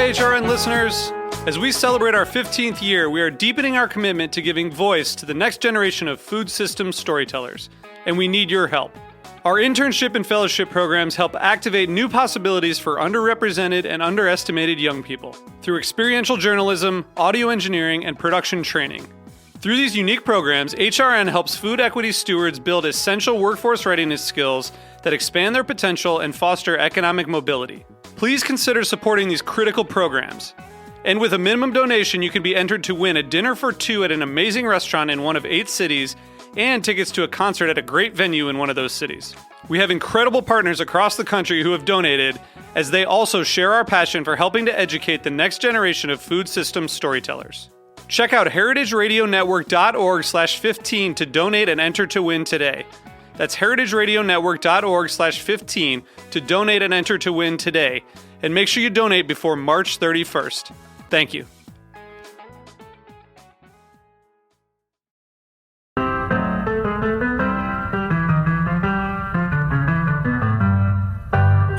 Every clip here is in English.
HRN listeners. As we celebrate our 15th year, we are deepening our commitment to giving voice to the next generation of food systems storytellers, and we need your help. Our internship and fellowship programs help activate new possibilities for underrepresented and underestimated young people through experiential journalism, audio engineering, and production training. Through these unique programs, HRN helps food equity stewards build essential workforce readiness skills that expand their potential and foster economic mobility. Please consider supporting these critical programs. And with a minimum donation, you can be entered to win a dinner for two at an amazing restaurant in one of 8 cities and tickets to a concert at a great venue in one of those cities. We have incredible partners across the country who have donated, as they also share our passion for helping to educate the next generation of food systems storytellers. Check out heritageradionetwork.org/15 to donate and enter to win today. That's heritageradionetwork.org/15 to donate and enter to win today. And make sure you donate before March 31st. Thank you.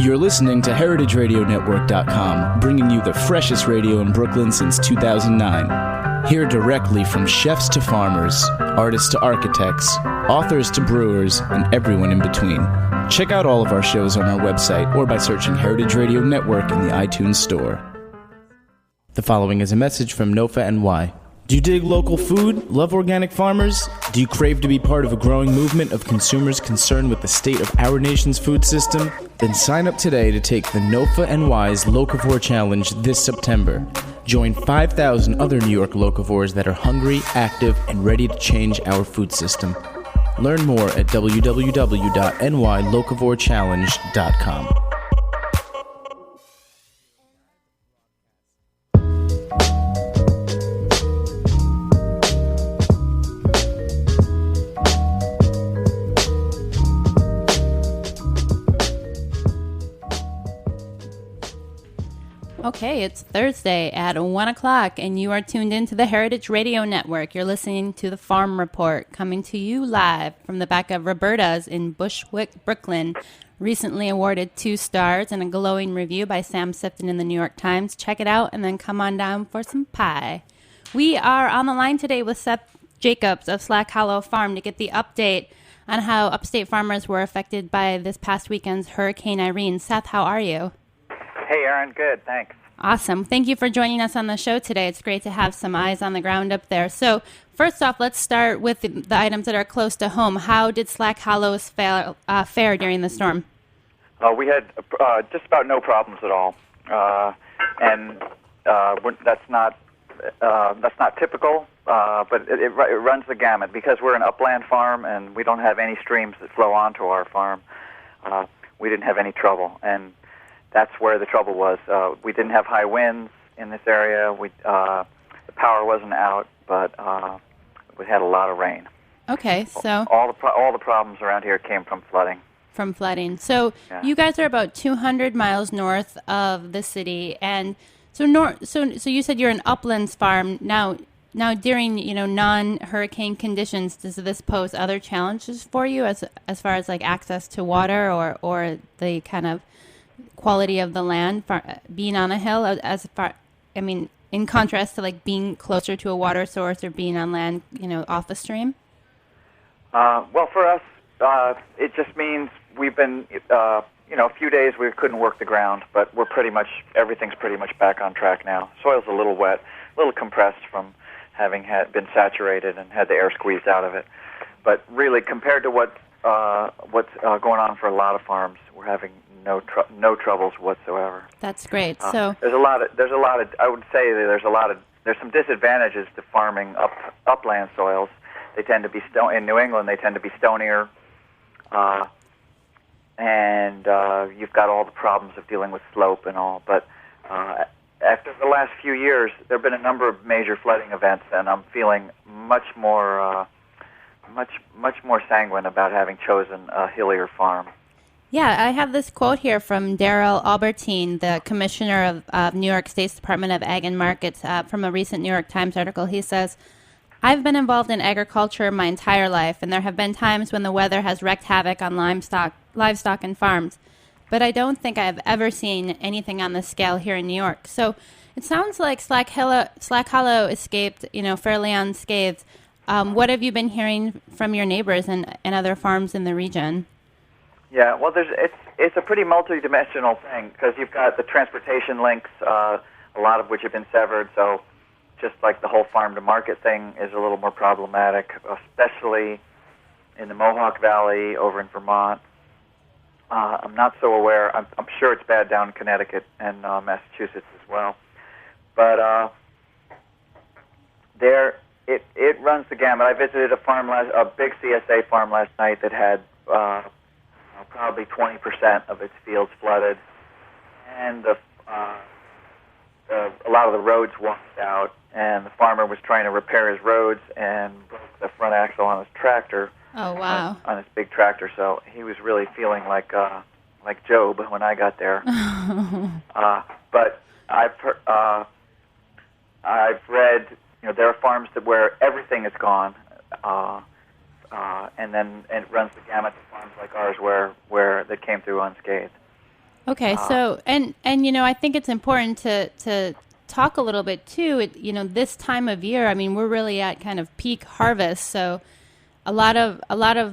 You're listening to heritageradionetwork.com, bringing you the freshest radio in Brooklyn since 2009. Hear directly from chefs to farmers, artists to architects, authors to brewers, and everyone in between. Check out all of our shows on our website or by searching Heritage Radio Network in the iTunes Store. The following is a message from NOFA NY. Do you dig local food? Love organic farmers? Do you crave to be part of a growing movement of consumers concerned with the state of our nation's food system? Then sign up today to take the NOFA NY's Locavore Challenge this September. Join 5,000 other New York locavores that are hungry, active, and ready to change our food system. Learn more at www.nylocavorechallenge.com. Okay, it's Thursday at 1 o'clock, and you are tuned into the Heritage Radio Network. You're listening to the Farm Report, coming to you live from the back of Roberta's in Bushwick, Brooklyn. Recently awarded 2 stars and a glowing review by Sam Sifton in the New York Times. Check it out, and then come on down for some pie. We are on the line today with Seth Jacobs of Slack Hollow Farm to get the update on how upstate farmers were affected by this past weekend's Hurricane Irene. Seth, how are you? Hey, Aaron. Good, thanks. Awesome. Thank you for joining us on the show today. It's great to have some eyes on the ground up there. So first off, let's start with the items that are close to home. How did Slack Hollows fare during the storm? We had just about no problems at all, and that's not typical, but it runs the gamut. Because we're an upland farm and we don't have any streams that flow onto our farm, we didn't have any trouble, and that's where the trouble was. We didn't have high winds in this area. The power wasn't out, but we had a lot of rain. Okay, so all the problems around here came from flooding. From flooding. So yeah. You guys are about 200 miles north of the city, and so you said you're an uplands farm now. During non-hurricane conditions, does this pose other challenges for you as far as like access to water or the kind of quality of the land being on a hill in contrast to like being closer to a water source or being on land, off a stream? Well, for us, it just means we've been, a few days we couldn't work the ground, but everything's pretty much back on track now. Soil's a little wet, a little compressed from having been saturated and had the air squeezed out of it. But really, compared to what's going on for a lot of farms, we're having no troubles whatsoever. That's great. So there's a lot of I would say that there's some disadvantages to farming upland soils. They tend to be in New England. They tend to be stonier, and you've got all the problems of dealing with slope and all. But after the last few years, there have been a number of major flooding events, and I'm feeling much more sanguine about having chosen a hillier farm. Yeah, I have this quote here from Daryl Albertine, the commissioner of New York State's Department of Ag and Markets, from a recent New York Times article. He says, "I've been involved in agriculture my entire life, and there have been times when the weather has wreaked havoc on livestock and farms. but I don't think I've ever seen anything on this scale here in New York. So it sounds like Slack Hollow escaped, fairly unscathed. What have you been hearing from your neighbors and other farms in the region? Yeah, well, it's a pretty multi-dimensional thing because you've got the transportation links, a lot of which have been severed. So just like the whole farm-to-market thing is a little more problematic, especially in the Mohawk Valley over in Vermont. I'm not so aware. I'm sure it's bad down in Connecticut and Massachusetts as well. But it runs the gamut. I visited a big CSA farm last night that had probably 20% of its fields flooded, and a lot of the roads washed out, and the farmer was trying to repair his roads and broke the front axle on his tractor. Oh, wow. On his big tractor, so he was really feeling like Job when I got there. But I've read, there are farms where everything is gone, and then it runs the gamut to farms like ours where that came through unscathed. Okay, so and I think it's important to talk a little bit too. This time of year, I mean, we're really at kind of peak harvest, so a lot of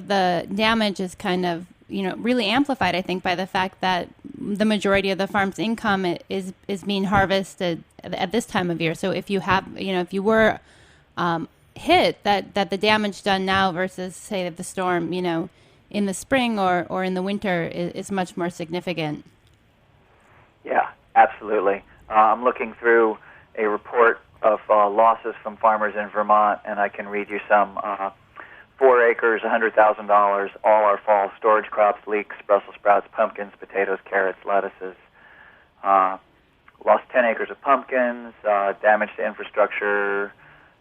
the damage is kind of really amplified, I think, by the fact that the majority of the farm's income is being harvested at this time of year. So if you have, if you were hit, that the damage done now versus, say, the storm, in the spring or in the winter is much more significant. Yeah, absolutely. I'm looking through a report of losses from farmers in Vermont, and I can read you some. 4 acres, $100,000, all our fall storage crops, leeks, Brussels sprouts, pumpkins, potatoes, carrots, lettuces. Lost 10 acres of pumpkins, damage to infrastructure,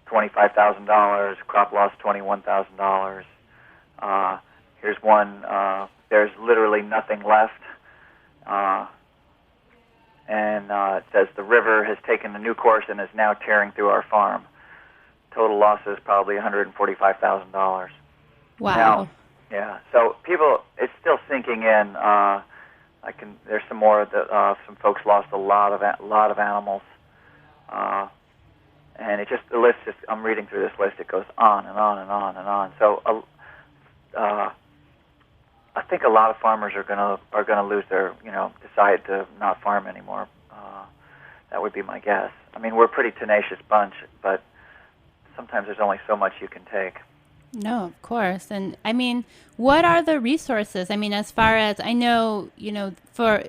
$25,000, crop loss, $21,000. Here's one, there's literally nothing left. And it says the river has taken a new course and is now tearing through our farm. Total losses probably $145,000. Wow. Now, yeah. So people, it's still sinking in. There's some more that some folks lost a lot of animals, and the list. I'm reading through this list. It goes on and on and on and on. So I think a lot of farmers are gonna lose their, decide to not farm anymore. That would be my guess. I mean, we're a pretty tenacious bunch, but sometimes there's only so much you can take. No, of course. And I mean, what are the resources? I mean, as far as I know, for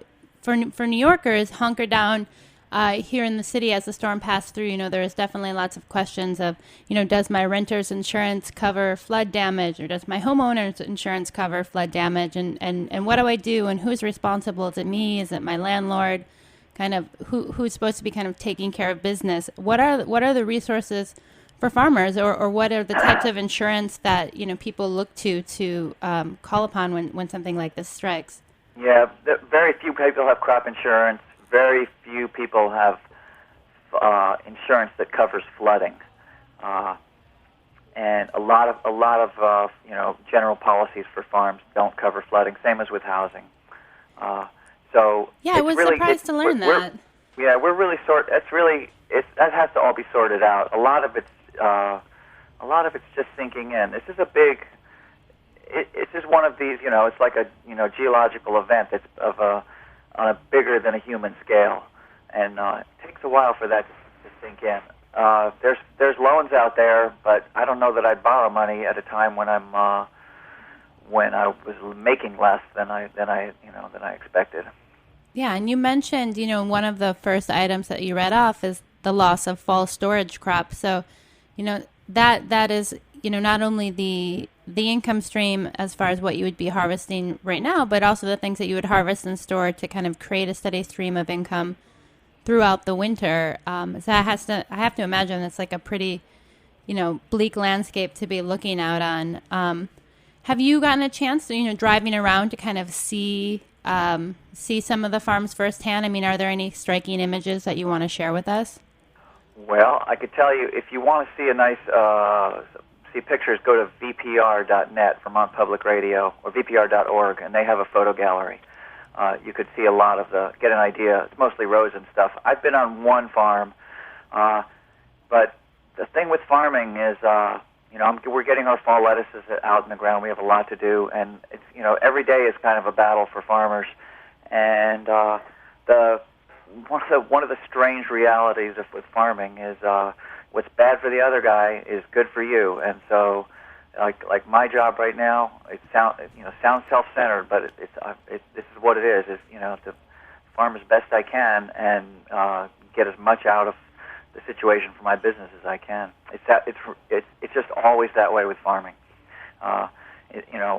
New Yorkers, hunker down here in the city as the storm passed through. There is definitely lots of questions of, does my renter's insurance cover flood damage, or does my homeowner's insurance cover flood damage? And what do I do? And who's responsible? Is it me? Is it my landlord? Kind of who's supposed to be kind of taking care of business? What are the resources for farmers, or what are the types of insurance that people look to call upon when something like this strikes? Yeah, very few people have crop insurance. Very few people have insurance that covers flooding, and a lot of general policies for farms don't cover flooding. Same as with housing. So yeah, I was surprised to learn that. We're really that has to all be sorted out. A lot of it's just sinking in. This is it's just one of these, it's like a, geological event that's on a bigger than a human scale. And it takes a while for that to sink in. There's loans out there, but I don't know that I'd borrow money at a time when I was making less than I expected. Yeah, and you mentioned, one of the first items that you read off is the loss of fall storage crops. So, that is, not only the income stream as far as what you would be harvesting right now, but also the things that you would harvest and store to kind of create a steady stream of income throughout the winter. So I have to imagine it's like a pretty, bleak landscape to be looking out on. Have you gotten a chance to, driving around to kind of see some of the farms firsthand? I mean, are there any striking images that you want to share with us? Well, I could tell you, if you want to see a nice, see pictures, go to vpr.net, Vermont Public Radio, or vpr.org, and they have a photo gallery. you could see a lot of get an idea. It's mostly rows and stuff. I've been on one farm, but the thing with farming is, we're getting our fall lettuces out in the ground. We have a lot to do, and it's every day is kind of a battle for farmers. And one of the strange realities with farming is what's bad for the other guy is good for you. And so, like my job right now, it sounds self-centered, but this is what it is. Is to farm as best I can and get as much out of the situation for my business as I can. It's just always that way with farming.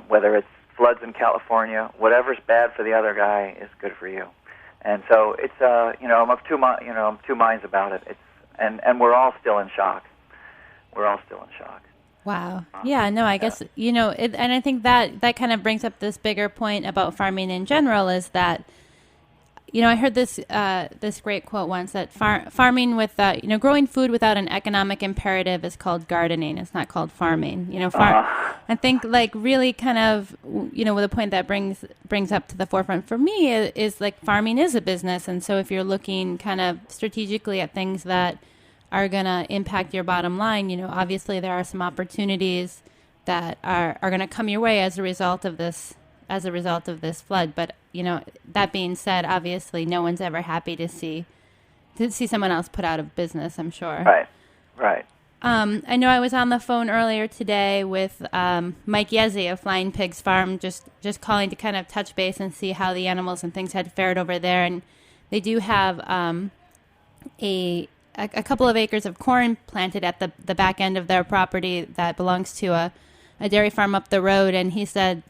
Whether it's floods in California, whatever's bad for the other guy is good for you. And so it's I'm of two minds about it. And we're all still in shock. We're all still in shock. Wow. Yeah, no, I guess, and I think that kind of brings up this bigger point about farming in general is that, I heard this great quote once that farming with, growing food without an economic imperative is called gardening. It's not called farming. I think like really kind of, with a point that brings up to the forefront for me is like farming is a business. And so if you're looking kind of strategically at things that are going to impact your bottom line, obviously there are some opportunities that are going to come your way as a result of this flood. But, that being said, obviously no one's ever happy to see someone else put out of business, I'm sure. Right. I know I was on the phone earlier today with Mike Yezi of Flying Pigs Farm, just calling to kind of touch base and see how the animals and things had fared over there. And they do have a couple of acres of corn planted at the back end of their property that belongs to a dairy farm up the road. And he said,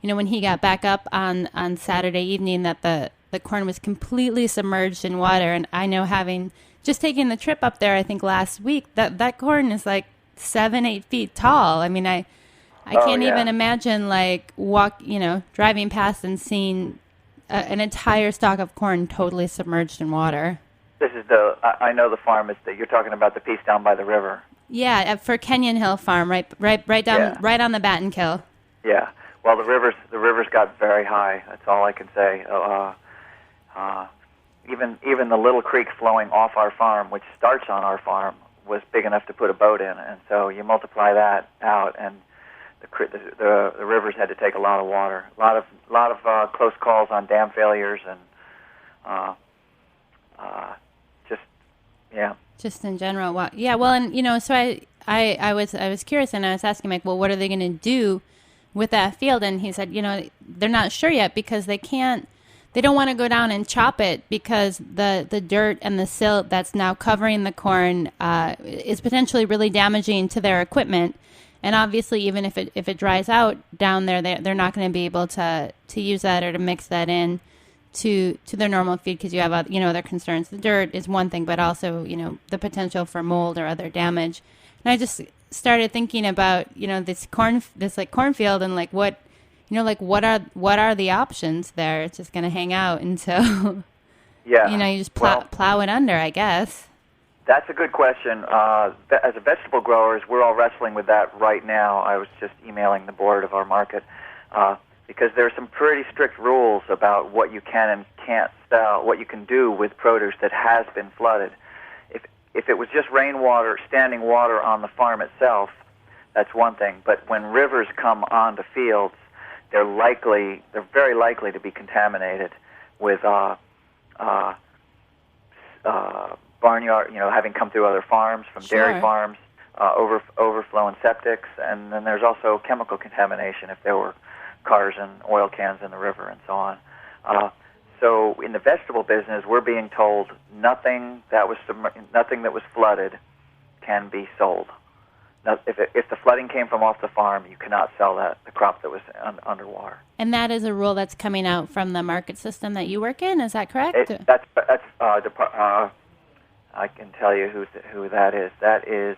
when he got back up on Saturday evening that the corn was completely submerged in water. And I know having just taken the trip up there, I think last week, that corn is like 7-8 feet tall. I mean, I can't even imagine like driving past and seeing an entire stalk of corn totally submerged in water. This is I know the farm is that you're talking about, the piece down by the river. Yeah, for Kenyon Hill Farm, right down, right on the Battenkill. Yeah. Well, the rivers got very high. That's all I can say. Even the little creek flowing off our farm, which starts on our farm, was big enough to put a boat in. And so you multiply that out, and the rivers had to take a lot of water. A lot of close calls on dam failures and just in general. Well, yeah. Well, and so I was curious, and I was asking Mike, well, what are they going to do with that field? And he said, they're not sure yet because they don't want to go down and chop it because the dirt and the silt that's now covering the corn is potentially really damaging to their equipment. And obviously, even if it dries out down there, they're not going to be able to use that or to mix that in to their normal feed because you have other concerns. The dirt is one thing, but also the potential for mold or other damage. And I just started thinking about this cornfield and like what are the options there? It's just going to hang out until you just plow it under, I guess. That's a good question. As a vegetable growers, we're all wrestling with that right now. I was just emailing the board of our market because there are some pretty strict rules about what you can and can't sell, what you can do with produce that has been flooded. If it was just rainwater, standing water on the farm itself, that's one thing. But when rivers come onto fields, they're very likely to be contaminated with barnyard, having come through other farms, from dairy farms, overflowing septics, and then there's also chemical contamination if there were cars and oil cans in the river and so on. So in the vegetable business, we're being told nothing that was flooded can be sold. Now, if the flooding came from off the farm, you cannot sell the crop that was underwater. And that is a rule that's coming out from the market system that you work in. Is that correct? I can tell you who that is. That is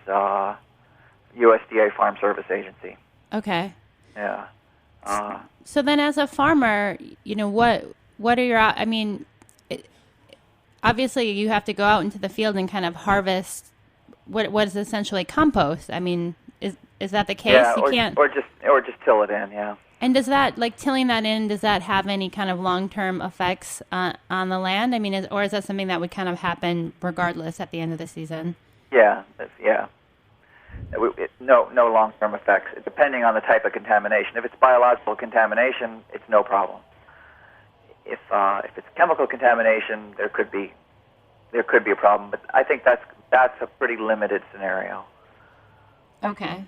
USDA Farm Service Agency. Okay. Yeah. So then, as a farmer, what are your? I mean, obviously, you have to go out into the field and kind of harvest what is essentially compost. I mean, is that the case? Yeah, you can't, or just till it in. Yeah. And does that, like tilling that in, does that have any kind of long-term effects on the land? I mean, or is that something that would kind of happen regardless at the end of the season? Yeah. No long-term effects, depending on the type of contamination. If it's biological contamination, it's no problem. If it's chemical contamination, there could be a problem. But I think that's a pretty limited scenario. Okay.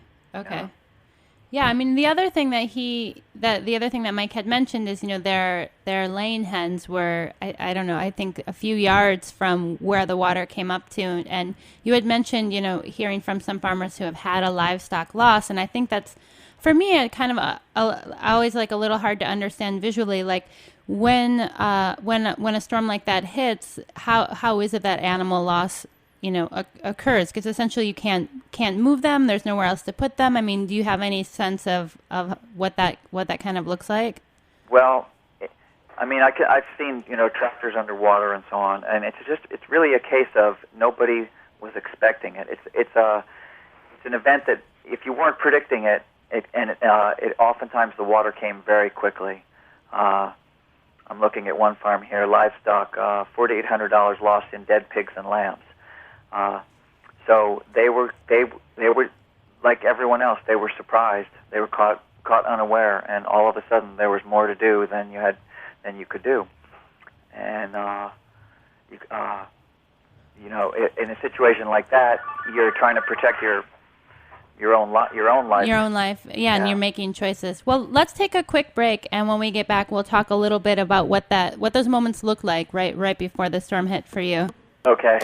Yeah, I mean, the other thing that Mike had mentioned is, their laying hens were, I don't know, I think a few yards from where the water came up to. And you had mentioned, hearing from some farmers who have had a livestock loss. And I think that's, for me, kind of always like a little hard to understand visually, like when a storm like that hits, how is it that animal loss occurs? Because essentially you can't move them. There's nowhere else to put them. I mean, do you have any sense of what that kind of looks like? Well, I mean, I've seen tractors underwater and so on, and it's really a case of nobody was expecting it. It's an event that if you weren't predicting it, oftentimes the water came very quickly. I'm looking at one farm here, livestock, $4,800 lost in dead pigs and lambs. So they were like everyone else. They were surprised. They were caught unaware, and all of a sudden there was more to do than you could do. And in a situation like that, you're trying to protect your own life. Your own life, yeah, and you're making choices. Well, let's take a quick break, and when we get back, we'll talk a little bit about what those moments look like right before the storm hit for you. Okay.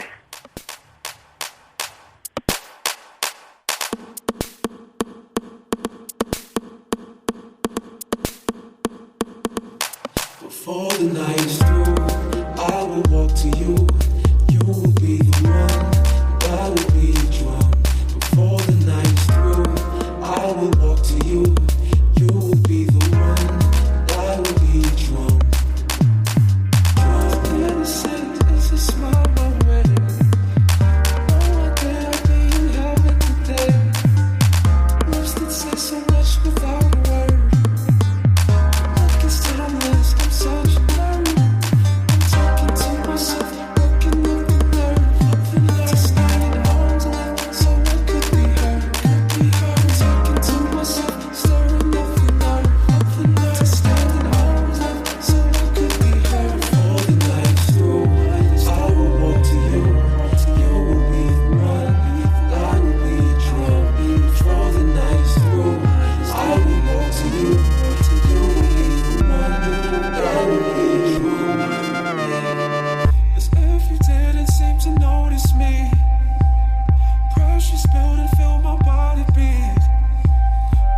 Before the night is through, I will walk to you. You will be the one, and I will be the drum. Before the night is through, I will walk to you. You will be the one, and I will be the drum. Drum innocent as a smile away. Oh, I dare be in heaven today. Words that say so much without a word. Like it's timeless. Such a nerd. I'm talking to myself, working up the nerve. To stand in arms left, so I could be heard. I'm talking to myself, stirring up the nerve. To stand in arms left, so I could be heard. Before the night's through, I will walk to you. You will be the one, I will be a drum. Before the night's through, I will walk to you. You will be the one. As if you didn't seem to notice me, pressure spilled and filled my body beat.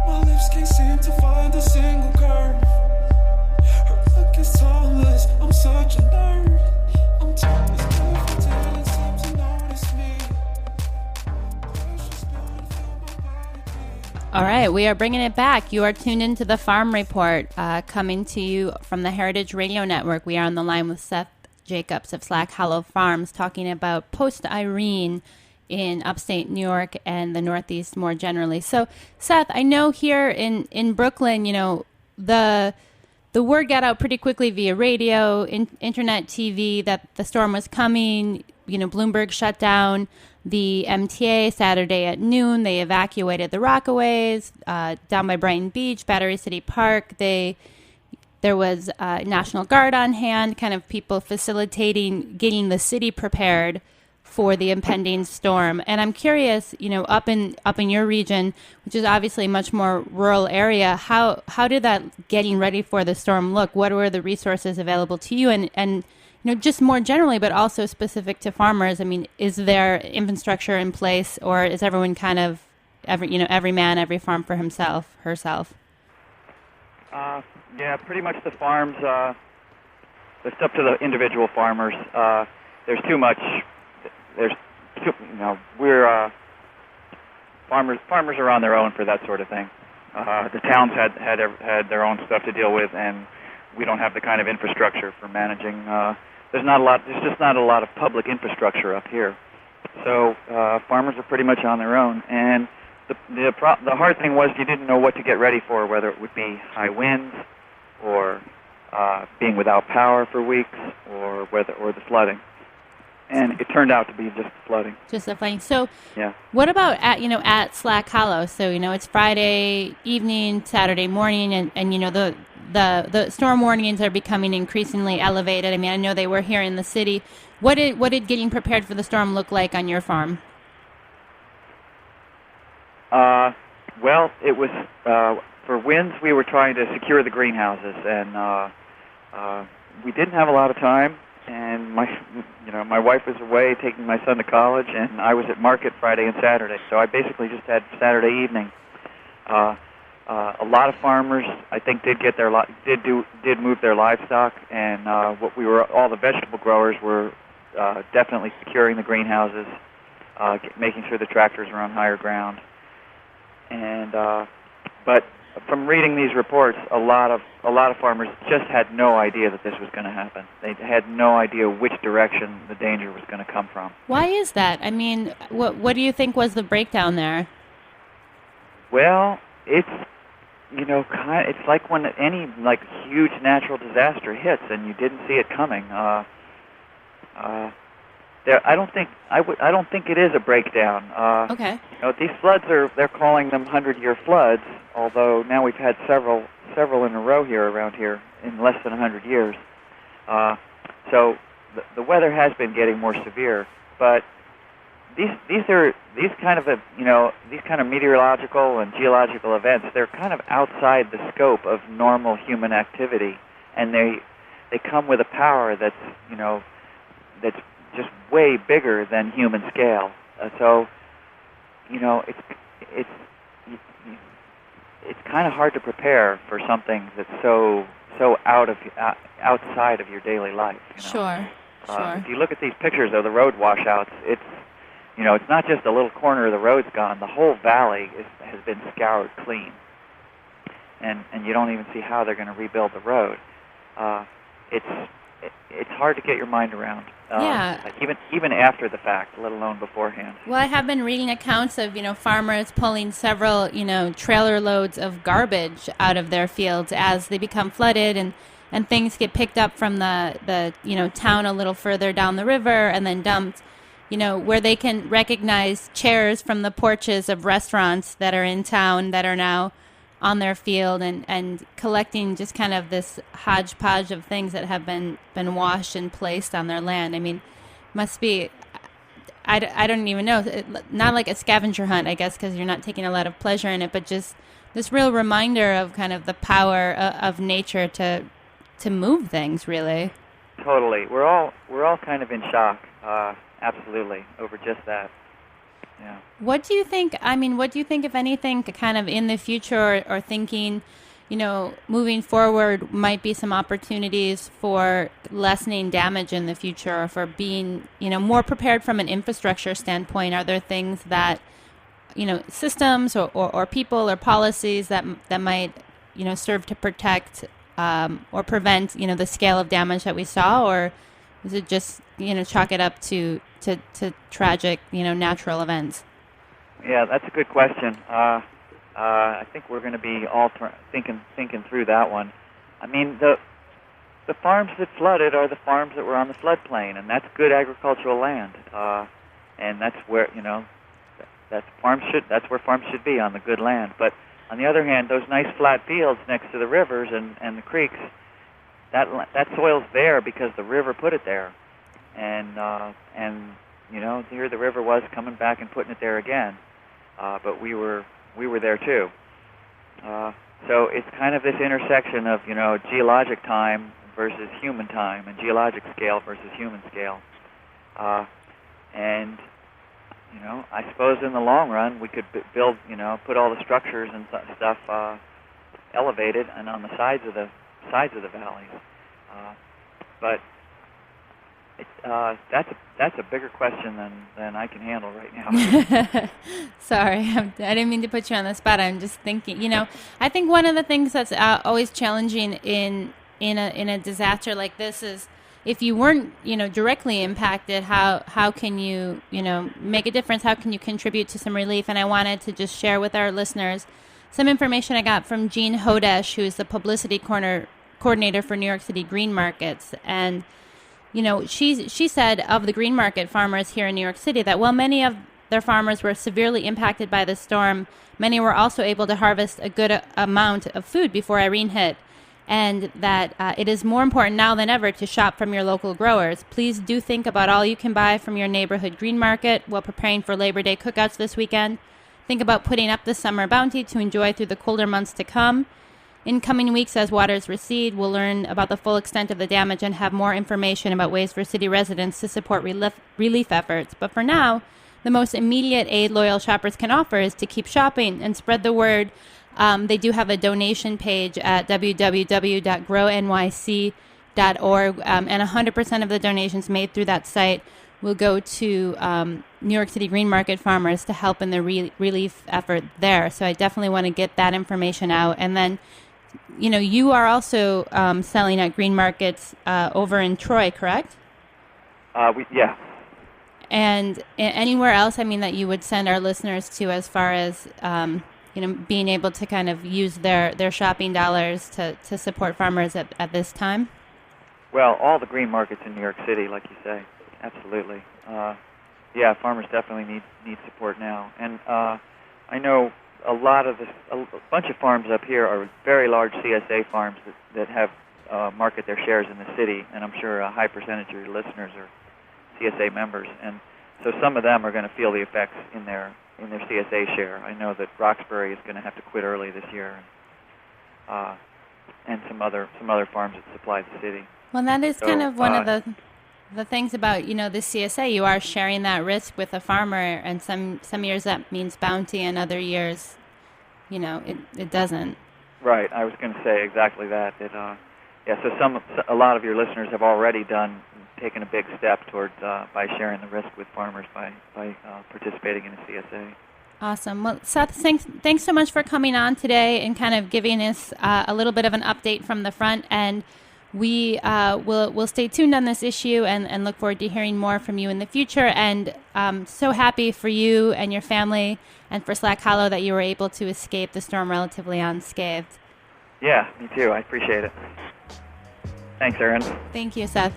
My lips can't seem to find a single curve. Her look is toneless, I'm such a nerd. I'm toneless, if you didn't seem to notice me. Pressure spilled and filled my body beat. All right, we are bringing it back. You are tuned into the Farm Report, coming to you from the Heritage Radio Network. We are on the line with Seth Jacobs of Slack Hollow Farms, talking about post-Irene in upstate New York and the Northeast more generally. So, Seth, I know here in Brooklyn, the word got out pretty quickly via radio, internet, TV that the storm was coming. Bloomberg shut down the MTA Saturday at noon. They evacuated the Rockaways down by Brighton Beach, Battery City Park. There was National Guard on hand, kind of people facilitating getting the city prepared for the impending storm. And I'm curious, up in your region, which is obviously a much more rural area, how did that getting ready for the storm look? What were the resources available to you? And just more generally, but also specific to farmers, I mean, is there infrastructure in place, or is everyone kind of every man, every farm for himself, herself? Yeah, pretty much the farms. It's up to the individual farmers. There's too much. We're farmers are on their own for that sort of thing. The towns had their own stuff to deal with, and we don't have the kind of infrastructure for managing. There's just not a lot of public infrastructure up here. So farmers are pretty much on their own, and the hard thing was you didn't know what to get ready for, whether it would be high winds or being without power for weeks, or the flooding. And it turned out to be just the flooding. Just the flooding. So, Yeah. what about at Slack Hollow? So it's Friday evening, Saturday morning, and the storm warnings are becoming increasingly elevated. I mean, I know they were here in the city. What did getting prepared for the storm look like on your farm? Well, it was for winds. We were trying to secure the greenhouses, and we didn't have a lot of time. And my wife was away taking my son to college, and I was at market Friday and Saturday. So I basically just had Saturday evening. A lot of farmers, I think, did move their livestock, and all the vegetable growers were definitely securing the greenhouses, making sure the tractors were on higher ground. And but from reading these reports, a lot of farmers just had no idea that this was going to happen. They had no idea which direction the danger was going to come from. Why is that? I mean, what do you think was the breakdown there? Well, it's it's like when any huge natural disaster hits and you didn't see it coming. I don't think it is a breakdown. Okay. These floods they're calling them 100-year floods, although now we've had several in a row around here in less than 100 years. So the weather has been getting more severe, but these kind of meteorological and geological events, they're kind of outside the scope of normal human activity, and they come with a power that's just way bigger than human scale. So it's kind of hard to prepare for something that's so outside of your daily life. Sure. If you look at these pictures of the road washouts, it's not just a little corner of the road's gone. The whole valley has been scoured clean, and you don't even see how they're going to rebuild the road. It's hard to get your mind around. Even after the fact, let alone beforehand. Well, I have been reading accounts of farmers pulling several trailer loads of garbage out of their fields as they become flooded, and things get picked up from the town a little further down the river and then dumped. Where they can recognize chairs from the porches of restaurants that are in town that are now on their field, and collecting just kind of this hodgepodge of things that have been washed and placed on their land. I mean, must be, I don't even know, not like a scavenger hunt, I guess, because you're not taking a lot of pleasure in it, but just this real reminder of kind of the power of nature to move things, really. Totally. We're all kind of in shock, absolutely, over just that. Yeah. What do you think, if anything, kind of in the future or thinking, moving forward might be some opportunities for lessening damage in the future, or for being, more prepared from an infrastructure standpoint? Are there things that, systems or people or policies that might, serve to protect or prevent, the scale of damage that we saw? Or is it just, chalk it up to tragic, natural events? Yeah, that's a good question. I think we're going to be all thinking through that one. I mean, the farms that flooded are the farms that were on the floodplain, and that's good agricultural land. And that's where that's where farms should be, on the good land. But on the other hand, those nice flat fields next to the rivers and the creeks, that soil's there because the river put it there. And here the river was coming back and putting it there again, but we were there too. So it's kind of this intersection of geologic time versus human time, and geologic scale versus human scale. And I suppose in the long run we could build, put all the structures and stuff elevated and on the sides of the valleys, but. That's a bigger question than I can handle right now. Sorry, I didn't mean to put you on the spot. I'm just thinking, I think one of the things that's always challenging in a disaster like this is if you weren't, directly impacted, how can you, make a difference? How can you contribute to some relief? And I wanted to just share with our listeners some information I got from Jean Hodesh, who is the publicity coordinator for New York City Green Markets. And, she said of the green market farmers here in New York City that while many of their farmers were severely impacted by the storm, many were also able to harvest a good amount of food before Irene hit. And that it is more important now than ever to shop from your local growers. Please do think about all you can buy from your neighborhood green market while preparing for Labor Day cookouts this weekend. Think about putting up the summer bounty to enjoy through the colder months to come. In coming weeks, as waters recede, we'll learn about the full extent of the damage and have more information about ways for city residents to support relief efforts. But for now, the most immediate aid loyal shoppers can offer is to keep shopping and spread the word. They do have a donation page at www.grownyc.org, and 100% of the donations made through that site will go to New York City Green Market farmers to help in the relief effort there. So I definitely want to get that information out. And then, you are also selling at green markets over in Troy, correct? Yeah. And anywhere else, that you would send our listeners to as far as being able to kind of use their shopping dollars to support farmers at this time? Well, all the green markets in New York City, like you say, absolutely. Farmers definitely need support now. And I know a bunch of farms up here are very large CSA farms that have market their shares in the city, and I'm sure a high percentage of your listeners are CSA members. And so some of them are going to feel the effects in their CSA share. I know that Roxbury is going to have to quit early this year, and some other farms that supply the city. Well, that is kind of one of the things about the CSA. You are sharing that risk with a farmer, and some years that means bounty, and other years, it doesn't. Right. I was going to say exactly that. So a lot of your listeners have already taken a big step towards by sharing the risk with farmers by participating in a CSA. Awesome. Well, Seth, thanks so much for coming on today and kind of giving us a little bit of an update from the front. And we will stay tuned on this issue and look forward to hearing more from you in the future. And so happy for you and your family and for Slack Hollow that you were able to escape the storm relatively unscathed. Yeah, me too. I appreciate it. Thanks, Erin. Thank you, Seth.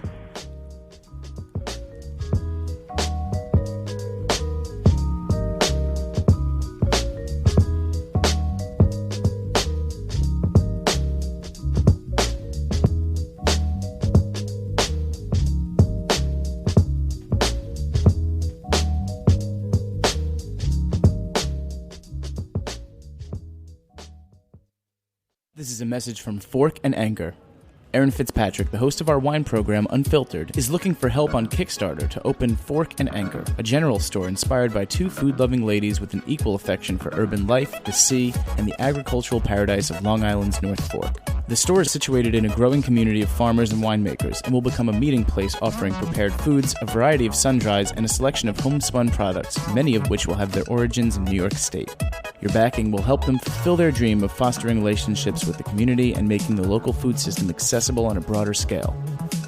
This is a message from Fork and Anchor. Aaron Fitzpatrick, the host of our wine program Unfiltered, is looking for help on Kickstarter to open Fork and Anchor, a general store inspired by two food-loving ladies with an equal affection for urban life, the sea, and the agricultural paradise of Long Island's North Fork. The store is situated in a growing community of farmers and winemakers and will become a meeting place offering prepared foods, a variety of sun-dries, and a selection of homespun products, many of which will have their origins in New York State. Your backing will help them fulfill their dream of fostering relationships with the community and making the local food system accessible on a broader scale.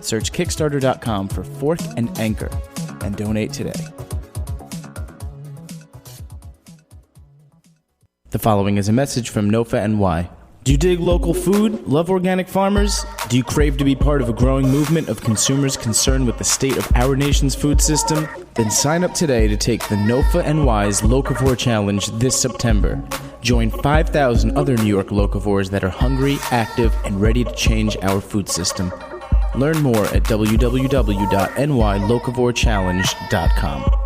Search Kickstarter.com for Fork and Anchor and donate today. The following is a message from NOFA NY. Do you dig local food? Love organic farmers? Do you crave to be part of a growing movement of consumers concerned with the state of our nation's food system? Then sign up today to take the NOFA NY's Locavore Challenge this September. Join 5,000 other New York locavores that are hungry, active, and ready to change our food system. Learn more at www.nylocavorechallenge.com.